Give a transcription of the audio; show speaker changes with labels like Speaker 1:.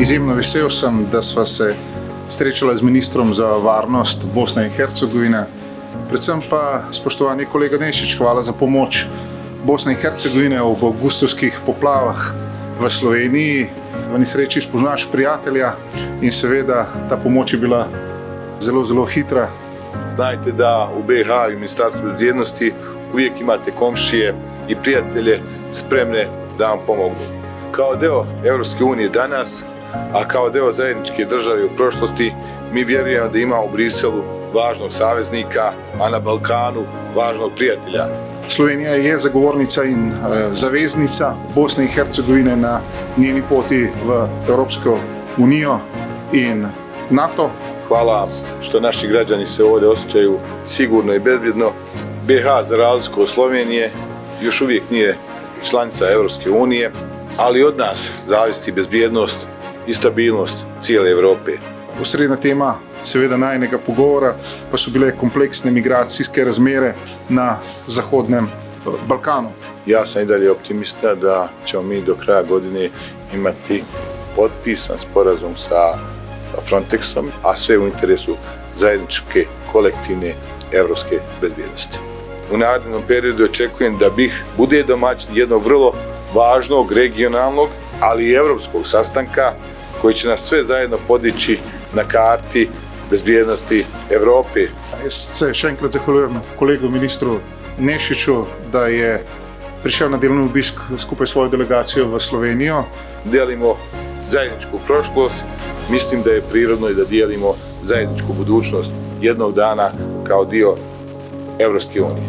Speaker 1: Izjemno vesel sem, da sva se srečala z ministrom za varnost Bosne in Hercegovine. Predvsem pa, spoštovani kolega Nešič, hvala za pomoč Bosne in Hercegovine v avgustovskih poplavah v Sloveniji. V nesreči spoznaš prijatelja in seveda ta pomoč je bila zelo, zelo hitra.
Speaker 2: Znajte da u BiH i u Ministarstvu bezbjednosti uvijek imate komšije i prijatelje spremne da vam pomognu. Kao deo Europske unije danas, a kao deo zajedničke države u prošlosti, mi vjerujemo da ima u Briselu važnog saveznika, a na Balkanu važnog prijatelja.
Speaker 1: Slovenija je zagovornica in zaveznica Bosne in Hercegovine na njeni poti v Evropsko unijo in NATO.
Speaker 2: Hvala vam što naši građani se ovdje osjećaju sigurno i bezbjedno. BiH, za razliku od Slovenije, još uvijek nije članica Europske unije, ali od nas zavisi bezbjednost i stabilnost cijele Evrope.
Speaker 1: Osrednja tema seveda najnega pogovora pa so bile kompleksne migracijske razmere na Zahodnem Balkanu.
Speaker 2: Ja sam i dalje optimista da ćemo mi do kraja godine imati potpisan sporazum sa Frontexom, a sve u interesu zajedničke kolektivne evropske bezbjednosti. U narednom periodu očekujem da BiH bude domaćin jednog vrlo važnog regionalnog, ali i evropskog sastanka koji će nas sve zajedno podići na karti bezbjednosti Evrope.
Speaker 1: Jaz se še enkrat zahvaljujem kolegu ministru Nešiču, da je prišel na delovni obisk skupaj s svojo delegacijo v Slovenijo.
Speaker 2: Dijelimo zajedničku prošlost, mislim da je prirodno i da dijelimo zajedničku budućnost jednog dana kao dio Evropske unije.